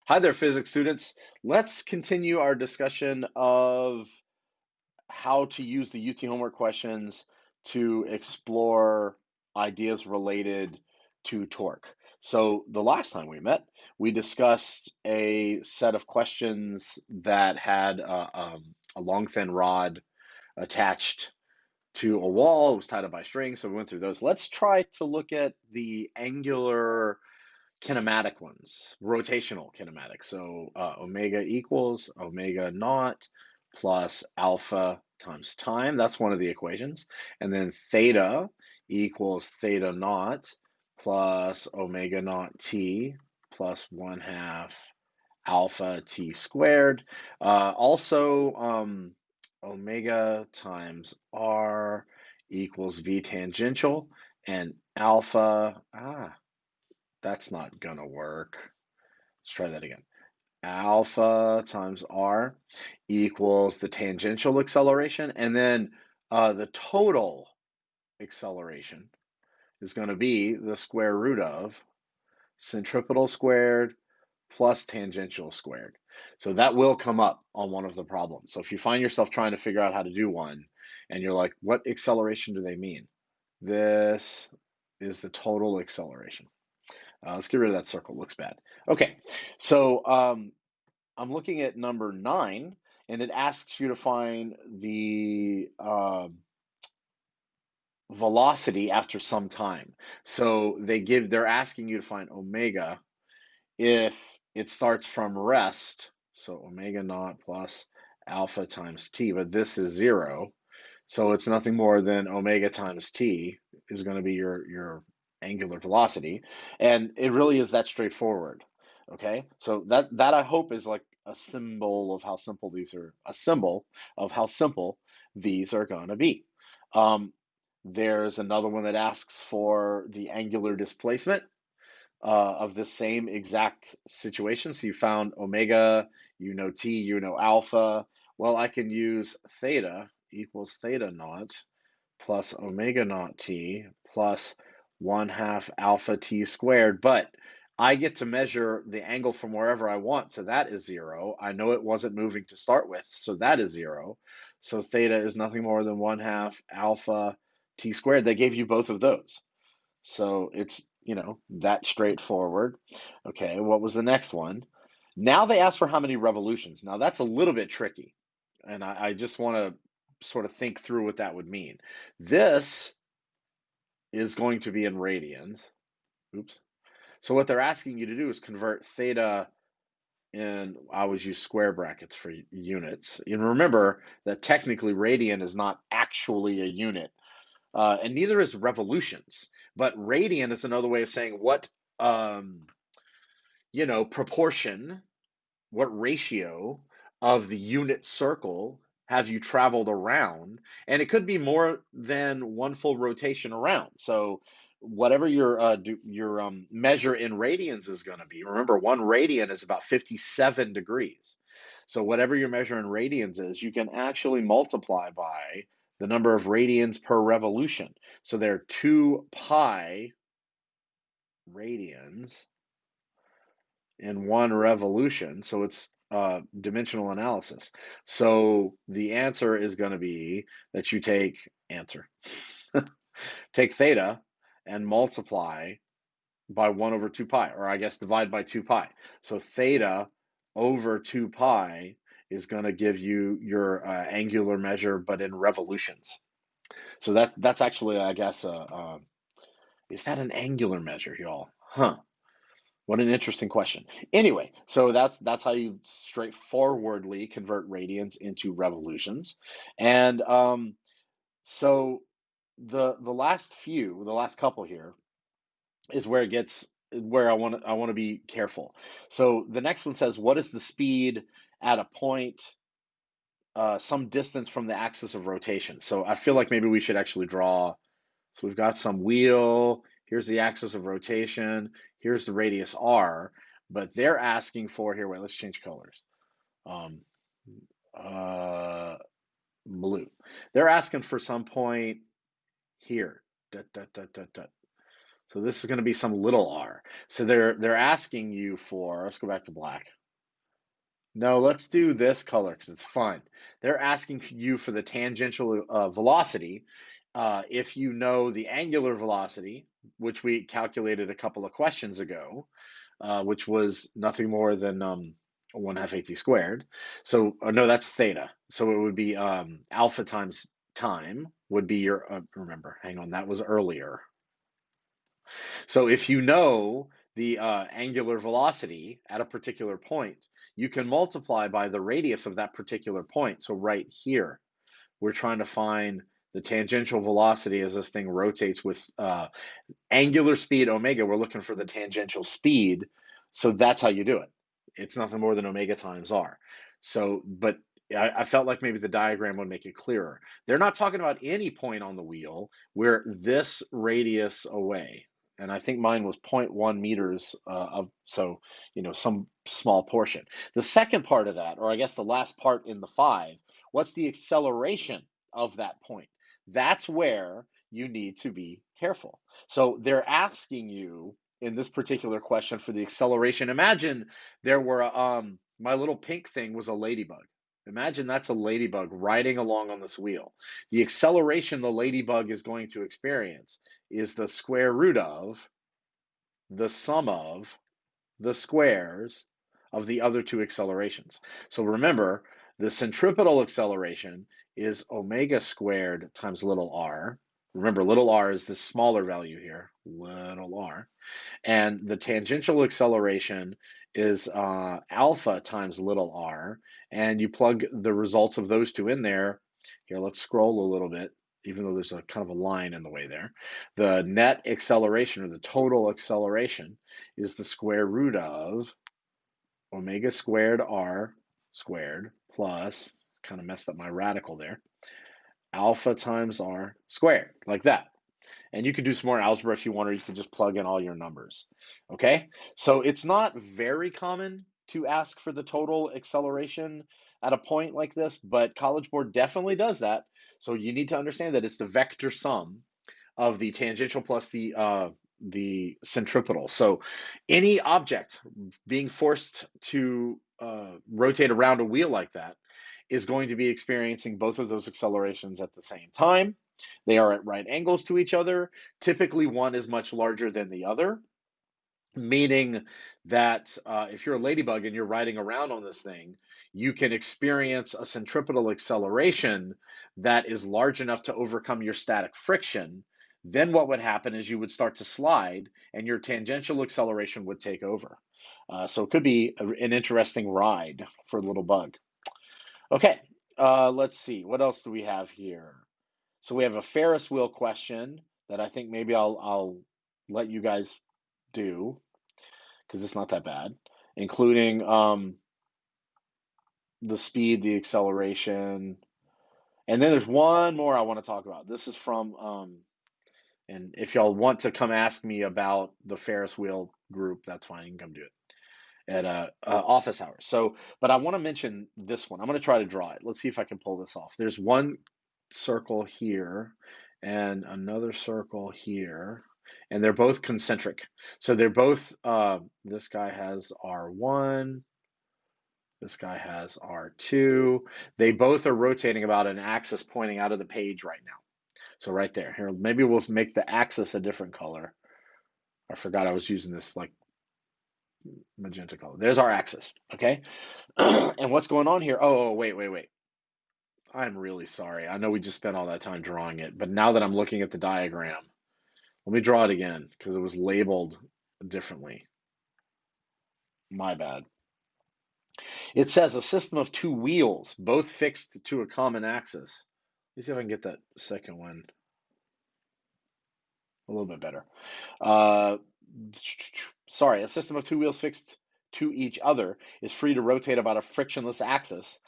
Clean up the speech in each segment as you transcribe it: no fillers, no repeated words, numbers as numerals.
Hi there, physics students. Let's continue our discussion of how to use the UT homework questions to explore ideas related to torque. So the last time we met, we discussed a set of questions that had a long, thin rod attached to a wall. It was tied up by string, so we went through those. Let's try to look at the angular kinematic ones, rotational kinematics. So omega equals omega naught plus alpha times time. That's one of the equations. And then theta equals theta naught plus omega naught t plus 1/2 alpha t squared. Also, omega times r equals v tangential, and alpha, that's not gonna work. Let's try that again. Alpha times r equals the tangential acceleration, and then the total acceleration is going to be the square root of centripetal squared plus tangential squared. So that will come up on one of the problems. So if you find yourself trying to figure out how to do one, and you're like, what acceleration do they mean? This is the total acceleration. Let's get rid of that circle. Looks bad. Okay, so I'm looking at number 9, and it asks you to find the velocity after some time. So they're asking you to find omega if it starts from rest. So omega naught plus alpha times t, but this is 0. So it's nothing more than omega times t is going to be your angular velocity. And it really is that straightforward. Okay, so that I hope is like a symbol of how simple these are, a symbol of how simple these are going to be. Um, there's another one that asks for the angular displacement of the same exact situation. So you found omega, you know t, you know alpha. Well, I can use theta equals theta naught plus omega naught t plus 1/2 alpha t squared. But I get to measure the angle from wherever I want. So that is 0. I know it wasn't moving to start with. So that is 0. So theta is nothing more than 1/2 alpha t squared. They gave you both of those. So it's, that straightforward. Okay, what was the next one? Now they ask for how many revolutions. Now that's a little bit tricky. And I just want to sort of think through what that would mean. This is going to be in radians. Oops. So what they're asking you to do is convert theta, and I always use square brackets for units. And remember that technically radian is not actually a unit. And neither is revolutions. But radian is another way of saying what, proportion, what ratio of the unit circle have you traveled around? And it could be more than one full rotation around. So whatever your measure in radians is going to be. Remember, 1 radian is about 57 degrees. So whatever your measure in radians is, you can actually multiply by the number of radians per revolution. So there are 2 pi radians in 1 revolution. So it's dimensional analysis. So the answer is going to be that you take take theta and multiply by 1 over 2 pi, or I guess divide by 2 pi. So theta over 2 pi is going to give you your angular measure, but in revolutions. So that's actually, I guess, is that an angular measure, y'all? Huh. What an interesting question. Anyway, so that's how you straightforwardly convert radians into revolutions. And so the last couple here is where I want to be careful. So the next one says, what is the speed at a point some distance from the axis of rotation? So I feel like maybe we should actually draw. So we've got some wheel. Here's the axis of rotation. Here's the radius r. But they're asking for here. Wait, let's change colors. Um, Blue. They're asking for some point here. Dot, dot, dot, dot, dot. So this is going to be some little r. So they're asking you for, let's go back to black. No, let's do this color because it's fun. They're asking you for the tangential velocity. If you know the angular velocity, which we calculated a couple of questions ago, which was nothing more than 1/2 at squared. So, no, that's theta. So it would be alpha times time would be your, remember, hang on, that was earlier. So if you know the angular velocity at a particular point, you can multiply by the radius of that particular point. So right here, we're trying to find the tangential velocity as this thing rotates with angular speed omega. We're looking for the tangential speed. So that's how you do it. It's nothing more than omega times r. So, but I felt like maybe the diagram would make it clearer. They're not talking about any point on the wheel. We're this radius away. And I think mine was 0.1 meters so, some small portion. The second part of that, or I guess the last part in the 5, what's the acceleration of that point? That's where you need to be careful. So they're asking you in this particular question for the acceleration. Imagine there were my little pink thing was a ladybug. Imagine that's a ladybug riding along on this wheel. The acceleration the ladybug is going to experience is the square root of the sum of the squares of the other two accelerations. So remember, the centripetal acceleration is omega squared times little r. Remember, little r is the smaller value here, little r. And the tangential acceleration is alpha times little r. And you plug the results of those two in there. Here, let's scroll a little bit, even though there's a kind of a line in the way there. The net acceleration, or the total acceleration, is the square root of omega squared r squared plus, kind of messed up my radical there, alpha times r squared, like that. And you could do some more algebra if you want, or you could just plug in all your numbers. Okay, so it's not very common to ask for the total acceleration at a point like this, but College Board definitely does that. So you need to understand that it's the vector sum of the tangential plus the centripetal. So any object being forced to rotate around a wheel like that is going to be experiencing both of those accelerations at the same time. They are at right angles to each other. Typically, one is much larger than the other, meaning that if you're a ladybug and you're riding around on this thing, you can experience a centripetal acceleration that is large enough to overcome your static friction. Then what would happen is you would start to slide and your tangential acceleration would take over. So it could be an interesting ride for a little bug. Okay, let's see. What else do we have here? So we have a Ferris wheel question that I think maybe I'll let you guys do because it's not that bad, including the speed, the acceleration, and then there's one more I want to talk about. This is from and if y'all want to come ask me about the Ferris wheel group, that's fine. You can come do it at office hours. So, but I want to mention this one. I'm going to try to draw it. Let's see if I can pull this off. There's one circle here and another circle here, and they're both concentric. So they're both, this guy has R1, this guy has R2. They both are rotating about an axis pointing out of the page right now. So right there. Here, maybe we'll make the axis a different color. I forgot I was using this like magenta color. There's our axis, okay? And what's going on here? Oh, wait. I'm really sorry. I know we just spent all that time drawing it, but now that I'm looking at the diagram, let me draw it again because it was labeled differently. My bad. It says a system of two wheels, both fixed to a common axis. Let me see if I can get that second one a little bit better. Sorry, a system of two wheels fixed to each other is free to rotate about a frictionless axis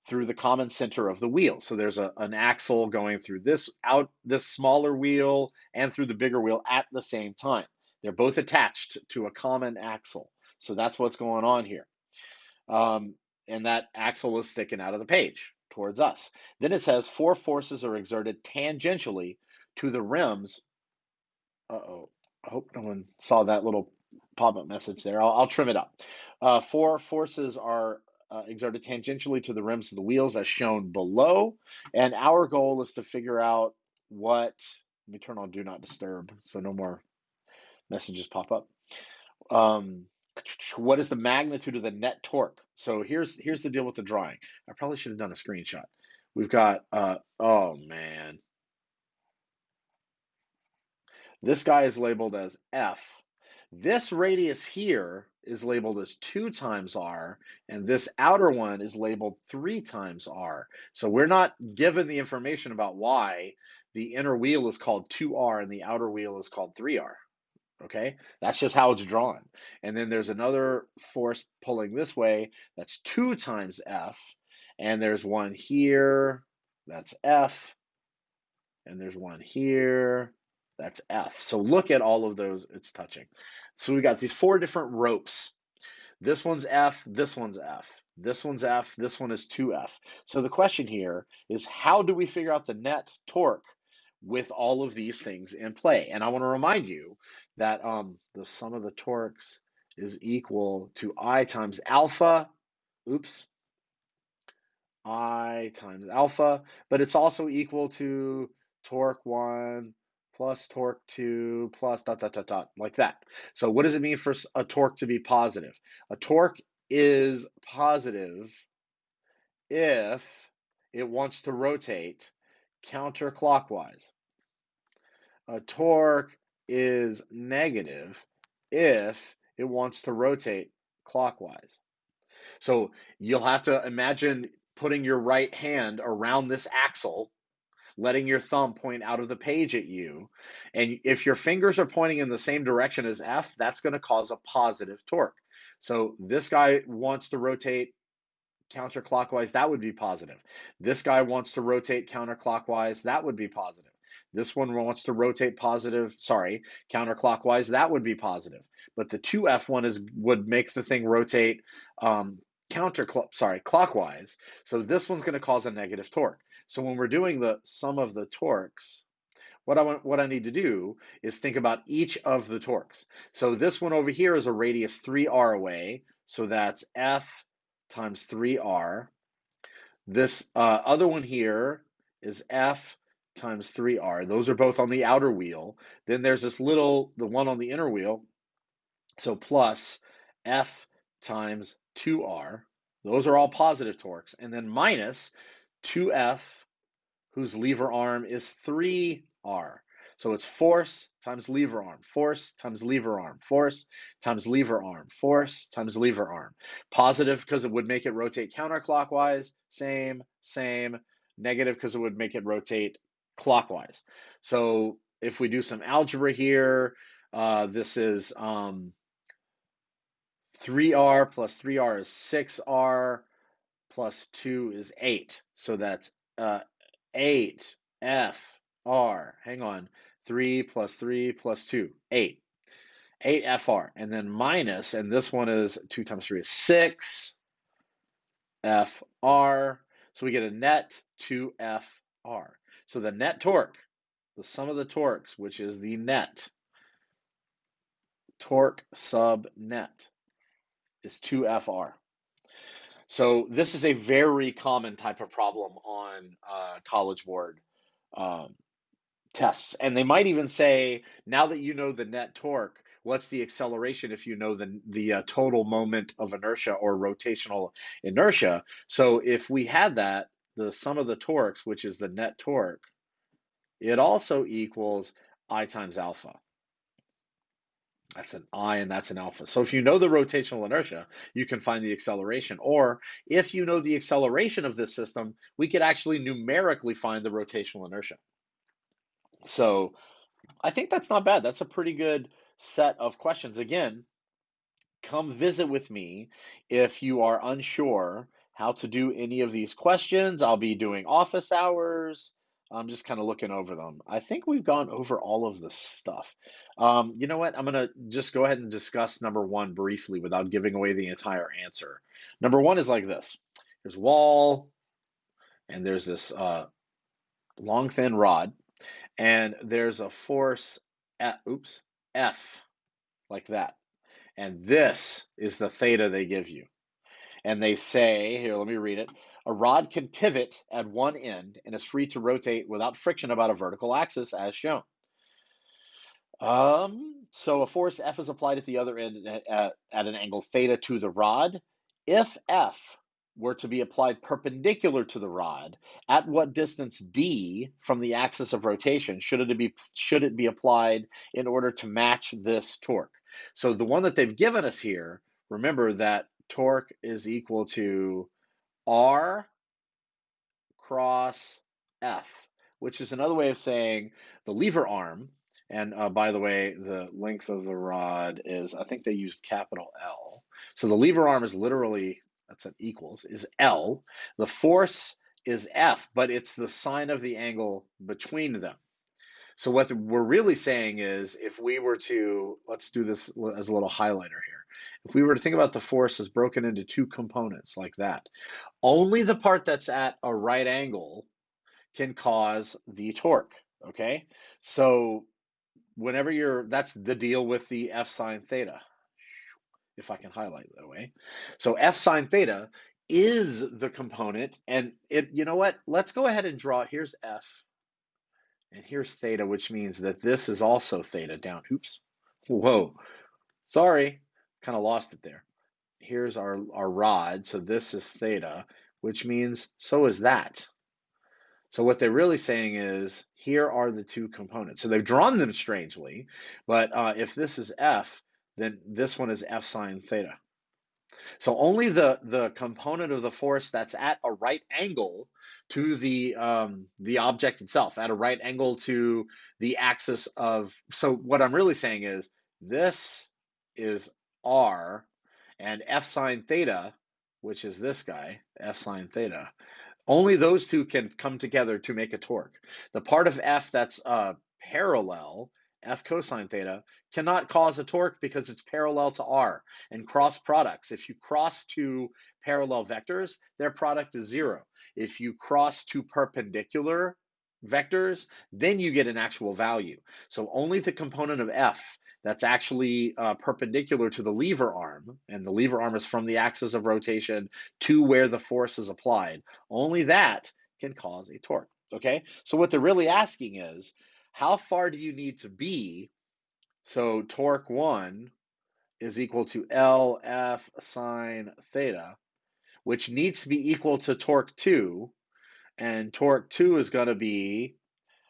through the common center of the wheel. So there's an axle going through this smaller wheel and through the bigger wheel at the same time. They're both attached to a common axle. So that's what's going on here. And that axle is sticking out of the page towards us. Then it says 4 forces are exerted tangentially to the rims. Uh-oh. I hope no one saw that little pop-up message there. I'll trim it up. Four forces are exerted tangentially to the rims of the wheels as shown below. And our goal is to figure out what, let me turn on Do Not Disturb so no more messages pop up. What is the magnitude of the net torque? So here's the deal with the drawing. I probably should have done a screenshot. We've got, oh man, this guy is labeled as F. This radius here is labeled as 2 times R, and this outer one is labeled 3 times R. So we're not given the information about why the inner wheel is called 2R and the outer wheel is called 3R. Okay, that's just how it's drawn. And then there's another force pulling this way that's 2 times F, and there's one here, that's F, and there's one here, that's F. So look at all of those, it's touching. So we got these 4 different ropes. This one's F, this one's F, this one's F, this one is 2F. So the question here is, how do we figure out the net torque with all of these things in play? And I want to remind you that the sum of the torques is equal to I times alpha, oops, I times alpha, but it's also equal to torque 1 plus torque 2 plus dot, dot, dot, dot, like that. So what does it mean for a torque to be positive? A torque is positive if it wants to rotate counterclockwise. A torque is negative if it wants to rotate clockwise. So you'll have to imagine putting your right hand around this axle, letting your thumb point out of the page at you. And if your fingers are pointing in the same direction as F, that's going to cause a positive torque. So this guy wants to rotate counterclockwise, that would be positive. This guy wants to rotate counterclockwise, that would be positive. This one wants to rotate counterclockwise, that would be positive. But the 2F one would make the thing rotate clockwise. So this one's going to cause a negative torque. So when we're doing the sum of the torques, what I need to do is think about each of the torques. So this one over here is a radius 3R away, so that's F times 3R. This other one here is F times 3R. Those are both on the outer wheel. Then there's the one on the inner wheel, so plus F times 2R. Those are all positive torques. And then minus 2F, whose lever arm is 3R. So it's force times lever arm, force times lever arm, force times lever arm, force times lever arm. Positive because it would make it rotate counterclockwise, same. Negative because it would make it rotate clockwise. So if we do some algebra here, this is 3R plus 3R is 6R plus 2 is 8. So that's 8 FR. Hang on. 3 plus 3 plus 2, 8. 8 FR. And then minus, and this one is 2 times 3 is 6 FR. So we get a net 2 FR. So the net torque, the sum of the torques, which is the net, torque sub net, is 2 FR. So this is a very common type of problem on College Board tests. And they might even say, now that you know the net torque, what's the acceleration if you know the total moment of inertia or rotational inertia? So if we had that, the sum of the torques, which is the net torque, it also equals I times alpha. That's an I and that's an alpha. So if you know the rotational inertia, you can find the acceleration. Or if you know the acceleration of this system, we could actually numerically find the rotational inertia. So I think that's not bad. That's a pretty good set of questions. Again, come visit with me if you are unsure how to do any of these questions. I'll be doing office hours. I'm just kind of looking over them. I think we've gone over all of this stuff. You know what? I'm going to just go ahead and discuss number 1 briefly without giving away the entire answer. Number 1 is like this. There's wall, and there's this long, thin rod, and there's a force, F, like that. And this is the theta they give you. And they say, here, let me read it. A rod can pivot at one end and is free to rotate without friction about a vertical axis as shown. So a force F is applied at the other end at an angle theta to the rod. If F were to be applied perpendicular to the rod, at what distance d from the axis of rotation should it be applied in order to match this torque? So the one that they've given us here, remember that torque is equal to R cross F, which is another way of saying the lever arm. And by the way, the length of the rod is, I think they used capital L. So the lever arm is literally, that's an equals, is L. The force is F, but it's the sine of the angle between them. So what we're really saying is, if we were to, let's do this as a little highlighter here. If we were to think about the force as broken into two components like that, only the part that's at a right angle can cause the torque, okay? So whenever that's the deal with the F sine theta, if I can highlight that way. So F sine theta is the component, and you know what? Let's go ahead and draw, here's F, and here's theta, which means that this is also theta down. Oops, whoa, sorry, kind of lost it there. Here's our rod, so this is theta, which means so is that. So what they're really saying is, here are the two components. So they've drawn them strangely, but if this is F, then this one is F sine theta. So only the component of the force that's at a right angle to the object itself, at a right angle to the axis of, so what I'm really saying is, this is R, and F sine theta, which is this guy, F sine theta, only those two can come together to make a torque. The part of F that's parallel, F cosine theta, cannot cause a torque because it's parallel to R. And cross products, if you cross two parallel vectors, their product is zero. If you cross two perpendicular vectors, then you get an actual value. So only the component of F that's actually perpendicular to the lever arm, and the lever arm is from the axis of rotation to where the force is applied, only that can cause a torque, okay? So what they're really asking is, how far do you need to be so torque 1 is equal to LF sine theta, which needs to be equal to torque 2, and torque 2 is going to be,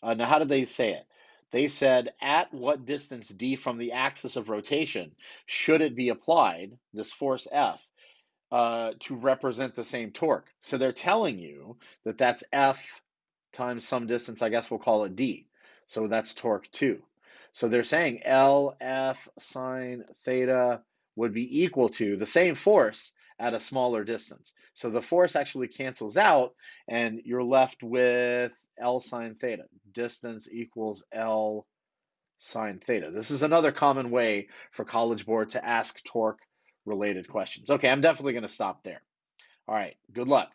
now how did they say it? They said, at what distance d from the axis of rotation should it be applied, this force F, to represent the same torque? So they're telling you that that's F times some distance, I guess we'll call it d. So that's torque 2. So they're saying LF sine theta would be equal to the same force at a smaller distance. So the force actually cancels out, and you're left with L sine theta. Distance equals L sine theta. This is another common way for College Board to ask torque related questions. Okay, I'm definitely going to stop there. All right, good luck.